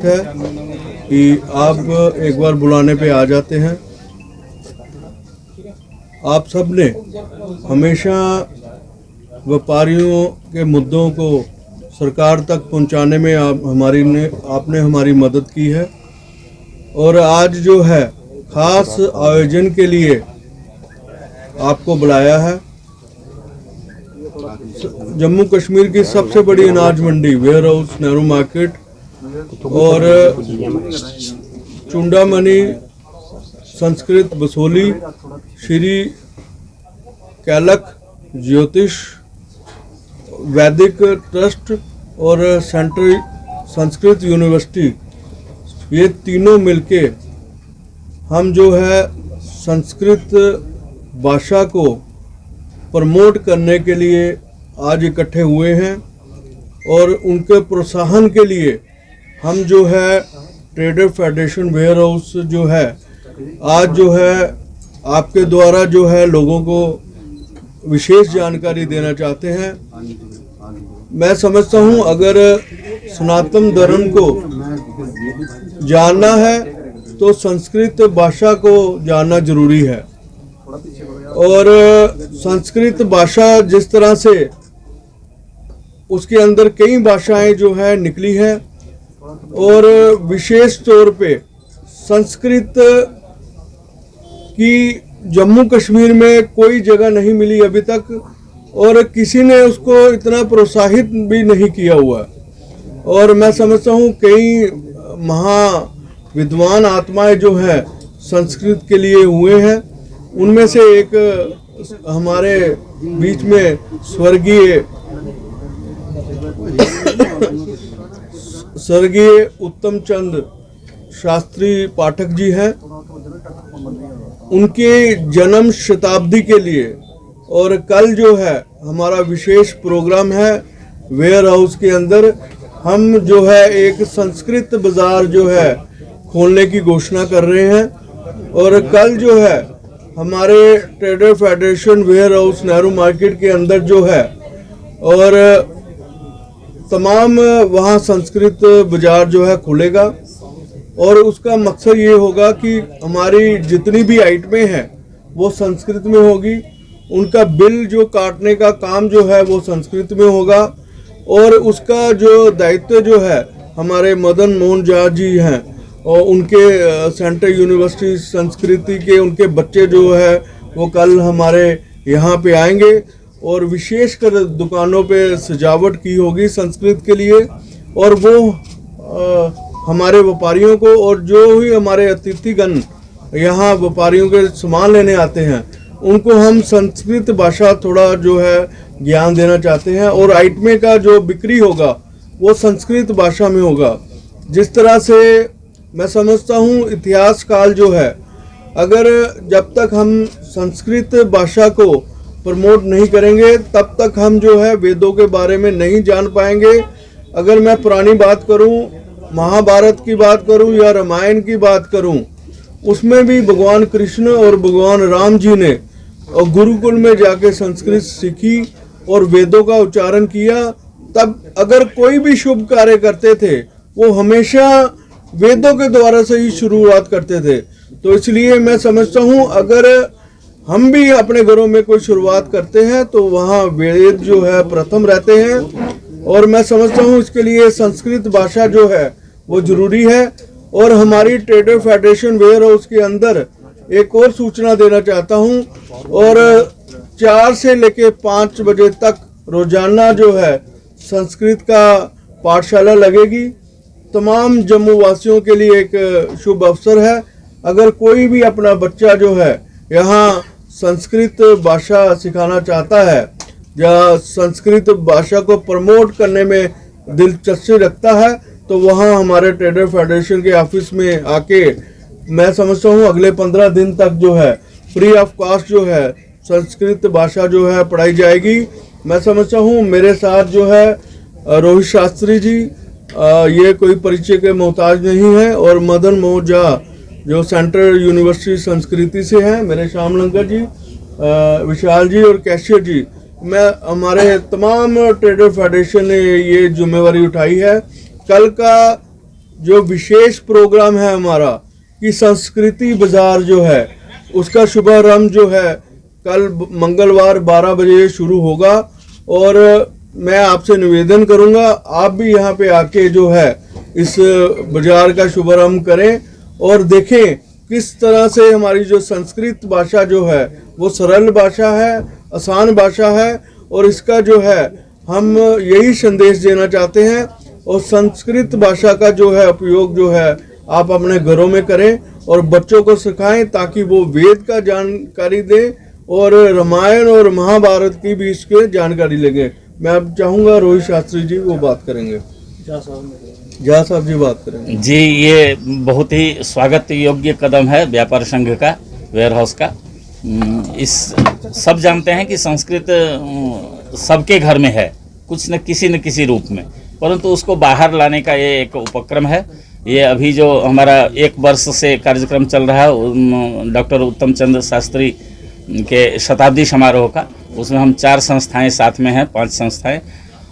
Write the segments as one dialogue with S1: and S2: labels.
S1: वक्त है कि आप एक बार बुलाने पे आ जाते हैं। आप सब ने हमेशा व्यापारियों के मुद्दों को सरकार तक पहुंचाने में आपने हमारी मदद की है और आज जो है खास आयोजन के लिए आपको बुलाया है। जम्मू कश्मीर की सबसे बड़ी अनाज मंडी वेयर हाउस नेहरू मार्केट और चुंडामणि संस्कृत बसोली, श्री कैलक ज्योतिष वैदिक ट्रस्ट और सेंट्रल संस्कृत यूनिवर्सिटी, ये तीनों मिलके हम जो है संस्कृत भाषा को प्रमोट करने के लिए आज इकट्ठे हुए हैं और उनके प्रोत्साहन के लिए हम जो है ट्रेडर फेडरेशन वेयर हाउस जो है आज जो है आपके द्वारा जो है लोगों को विशेष जानकारी देना चाहते हैं। मैं समझता हूं अगर सनातन धर्म को जानना है तो संस्कृत भाषा को जानना जरूरी है और संस्कृत भाषा जिस तरह से उसके अंदर कई भाषाएं जो है निकली हैं और विशेष तौर पे संस्कृत की जम्मू कश्मीर में कोई जगह नहीं मिली अभी तक और किसी ने उसको इतना प्रोत्साहित भी नहीं किया हुआ और मैं समझता हूँ कई महा विद्वान आत्माएं जो है संस्कृत के लिए हुए हैं। उनमें से एक हमारे बीच में स्वर्गीय उत्तम चंद शास्त्री पाठक जी हैं। उनके जन्म शताब्दी के लिए और कल जो है हमारा विशेष प्रोग्राम है वेयर हाउस के अंदर हम जो है एक संस्कृत बाजार जो है खोलने की घोषणा कर रहे हैं और कल जो है हमारे trader federation warehouse Nehru market के अंदर जो है और तमाम वहाँ संस्कृत बाजार जो है खुलेगा और उसका मकसद ये होगा कि हमारी जितनी भी आइटमें हैं वो संस्कृत में होगी, उनका बिल जो काटने का काम जो है वो संस्कृत में होगा और उसका जो दायित्व जो है हमारे मदन मोहन झा जी हैं और उनके सेंट्रल यूनिवर्सिटी संस्कृति के उनके बच्चे जो है वो कल हमारे यहाँ पे आएंगे और विशेषकर दुकानों पे सजावट की होगी संस्कृत के लिए और वो हमारे व्यापारियों को और जो भी हमारे अतिथिगण यहाँ व्यापारियों के सामान लेने आते हैं उनको हम संस्कृत भाषा थोड़ा जो है ज्ञान देना चाहते हैं और आइटमें का जो बिक्री होगा वो संस्कृत भाषा में होगा। जिस तरह से मैं समझता हूँ इतिहास काल जो है अगर जब तक हम संस्कृत भाषा को प्रमोट नहीं करेंगे तब तक हम जो है वेदों के बारे में नहीं जान पाएंगे। अगर मैं पुरानी बात करूँ, महाभारत की बात करूं या रामायण की बात करूं, उसमें भी भगवान कृष्ण और भगवान राम जी ने और गुरुकुल में जाके संस्कृत सीखी और वेदों का उच्चारण किया। तब अगर कोई भी शुभ कार्य करते थे वो हमेशा वेदों के द्वारा से ही शुरुआत करते थे। तो इसलिए मैं समझता हूँ अगर हम भी अपने घरों में कोई शुरुआत करते हैं तो वहाँ वेद जो है प्रथम रहते हैं और मैं समझता हूँ इसके लिए संस्कृत भाषा जो है वो जरूरी है। और हमारी ट्रेडर फेडरेशन वेयर हाउस के अंदर एक और सूचना देना चाहता हूँ और 4 से लेके 5 बजे तक रोजाना जो है संस्कृत का पाठशाला लगेगी। तमाम जम्मू वासियों के लिए एक शुभ अवसर है। अगर कोई भी अपना बच्चा जो है यहाँ संस्कृत भाषा सिखाना चाहता है या संस्कृत भाषा को प्रमोट करने में दिलचस्पी रखता है तो वहाँ हमारे ट्रेडर फेडरेशन के ऑफिस में आके मैं समझता हूँ अगले 15 दिन तक जो है फ्री ऑफ कॉस्ट जो है संस्कृत भाषा जो है पढ़ाई जाएगी। मैं समझता हूँ मेरे साथ जो है रोहित शास्त्री जी ये कोई परिचय के मोहताज नहीं है और मदन मोहन झा जो सेंट्रल यूनिवर्सिटी संस्कृति से हैं, मेरे श्याम लंका जी, विशाल जी और कैशियर जी, मैं हमारे तमाम ट्रेडर फेडरेशन ने ये जिम्मेवारी उठाई है। कल का जो विशेष प्रोग्राम है हमारा कि संस्कृति बाजार जो है उसका शुभारंभ जो है कल मंगलवार 12 बजे शुरू होगा। और मैं आपसे निवेदन करूंगा आप भी यहाँ पे आके जो है इस बाजार का शुभारंभ करें और देखें किस तरह से हमारी जो संस्कृत भाषा जो है वो सरल भाषा है, आसान भाषा है और इसका जो है हम यही संदेश देना चाहते हैं। और संस्कृत भाषा का जो है उपयोग जो है आप अपने घरों में करें और बच्चों को सिखाएं ताकि वो वेद का जानकारी दें और रामायण और महाभारत की भी इसके जानकारी लेंगे। मैं अब चाहूँगा रोहित शास्त्री जी वो बात करेंगे, झा साहब जी बात करेंगे।
S2: जी, ये बहुत ही स्वागत योग्य कदम है व्यापार संघ का, वेयर हाउस का। इस सब जानते हैं कि संस्कृत सबके घर में है कुछ न किसी रूप में, परंतु उसको बाहर लाने का ये एक उपक्रम है। ये अभी जो हमारा 1 वर्ष से कार्यक्रम चल रहा है डॉक्टर उत्तम चंद्र शास्त्री के शताब्दी समारोह का, उसमें हम 4 संस्थाएं साथ में हैं, 5 संस्थाएं,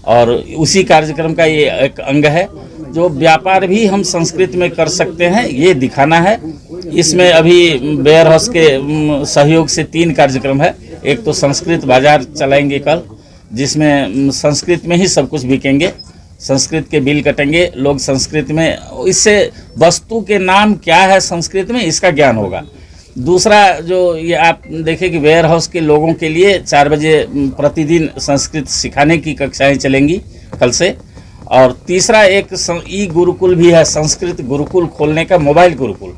S2: और उसी कार्यक्रम का ये एक अंग है जो व्यापार भी हम संस्कृत में कर सकते हैं, ये दिखाना है। इसमें अभी वेयर हाउस के सहयोग से 3 कार्यक्रम है। एक तो संस्कृत बाजार चलाएंगे कल, जिसमें संस्कृत में ही सब कुछ बिकेंगे, संस्कृत के बिल कटेंगे, लोग संस्कृत में, इससे वस्तु के नाम क्या है संस्कृत में इसका ज्ञान होगा। दूसरा जो ये आप देखें कि वेयर हाउस के लोगों के लिए 4 बजे प्रतिदिन संस्कृत सिखाने की कक्षाएं चलेंगी कल से। और तीसरा एक ई गुरुकुल भी है, संस्कृत गुरुकुल खोलने का, मोबाइल गुरुकुल,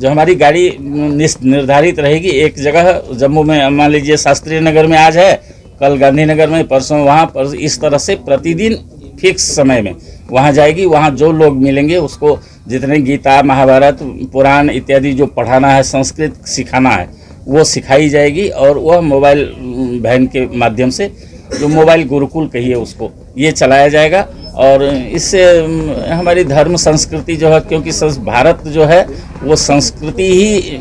S2: जो हमारी गाड़ी निर्धारित रहेगी एक जगह जम्मू में, मान लीजिए शास्त्री नगर में आज है, कल गांधीनगर में, परसों वहाँ पर, इस तरह से प्रतिदिन फिक्स समय में वहाँ जाएगी। वहाँ जो लोग मिलेंगे उसको जितने गीता, महाभारत, पुराण इत्यादि जो पढ़ाना है, संस्कृत सिखाना है, वो सिखाई जाएगी। और वह मोबाइल वैन के माध्यम से, जो मोबाइल गुरुकुल कहिए उसको, ये चलाया जाएगा। और इससे हमारी धर्म संस्कृति जो है, क्योंकि भारत जो है वो संस्कृति ही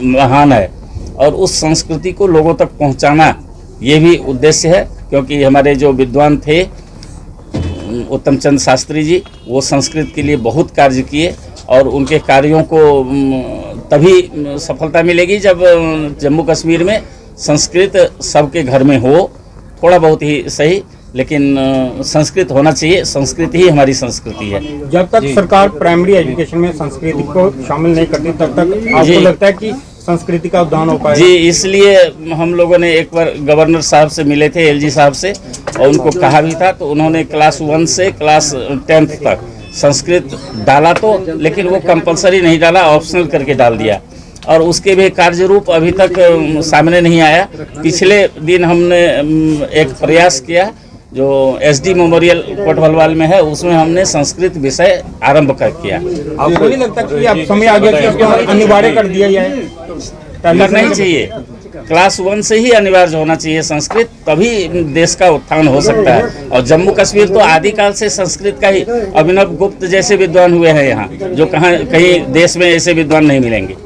S2: महान है, और उस संस्कृति को लोगों तक पहुंचाना ये भी उद्देश्य है। क्योंकि हमारे जो विद्वान थे उत्तम चंद्र शास्त्री जी, वो संस्कृत के लिए बहुत कार्य किए, और उनके कार्यों को तभी सफलता मिलेगी जब जम्मू कश्मीर में संस्कृत सबके घर में हो, थोड़ा बहुत ही सही, लेकिन संस्कृत होना चाहिए। संस्कृत ही हमारी संस्कृति है।
S3: जब तक सरकार प्राइमरी एजुकेशन में संस्कृति को शामिल नहीं करती तब तक आपको लगता है कि संस्कृति का उद्यान हो पाएगा? जी,
S2: इसलिए हम लोगों ने एक बार गवर्नर साहब से मिले थे, एलजी साहब से, और उनको कहा भी था, तो उन्होंने क्लास 1 से क्लास 10th तक संस्कृत डाला, तो लेकिन वो कंपलसरी नहीं डाला, ऑप्शनल करके डाल दिया, और उसके भी कार्य रूप अभी तक सामने नहीं आया। पिछले दिन हमने एक प्रयास किया जो SD मेमोरियल कोटभलवाल में है, उसमें हमने संस्कृत विषय आरंभ किया।
S3: आपको नहीं लगता कि अब समय आ गया कि उसको अनिवार्य कर दिया जाए?
S2: करना ही चाहिए, क्लास 1 से ही अनिवार्य होना चाहिए संस्कृत, तभी देश का उत्थान हो सकता है। और जम्मू कश्मीर तो आदिकाल से संस्कृत का ही, अभिनव गुप्त जैसे विद्वान हुए हैं यहाँ, जो कहीं देश में ऐसे विद्वान नहीं मिलेंगे।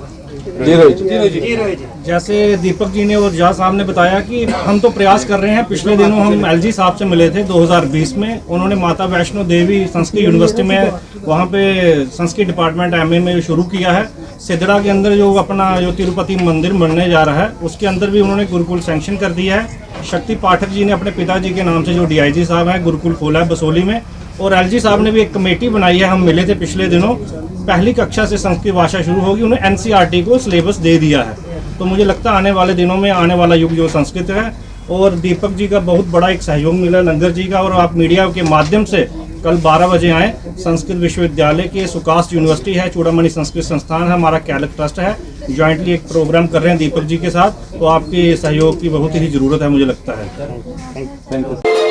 S4: जैसे दीपक जी ने और झा साहब ने बताया कि हम तो प्रयास कर रहे हैं। पिछले दिनों हम LG साहब से मिले थे 2020 में, उन्होंने माता वैष्णो देवी संस्कृत यूनिवर्सिटी में वहाँ पे संस्कृत डिपार्टमेंट MA में शुरू किया है। सिद्धड़ा के अंदर जो अपना जो तिरुपति मंदिर बनने जा रहा है उसके अंदर भी उन्होंने गुरुकुल सैंक्शन कर दिया है। शक्ति पाठक जी ने अपने पिताजी के नाम से जो DIG साहब हैं गुरुकुल खोला है बसोली में, और LG साहब ने भी एक कमेटी बनाई है। हम मिले थे पिछले दिनों, पहली कक्षा से संस्कृत भाषा शुरू होगी, उन्हें NCERT को सिलेबस दे दिया है। तो मुझे लगता है आने वाले दिनों में आने वाला युग जो संस्कृत है, और दीपक जी का बहुत बड़ा एक सहयोग मिला, लंगर जी का, और आप मीडिया के माध्यम से कल 12 बजे आए। संस्कृत विश्वविद्यालय के सुकास्ट यूनिवर्सिटी है, चूड़ामणि संस्कृत संस्थान है, हमारा कैलक ट्रस्ट है, ज्वाइंटली एक प्रोग्राम कर रहे हैं दीपक जी के साथ। तो आपके सहयोग की बहुत ही ज़रूरत है मुझे लगता है।
S3: Thank you.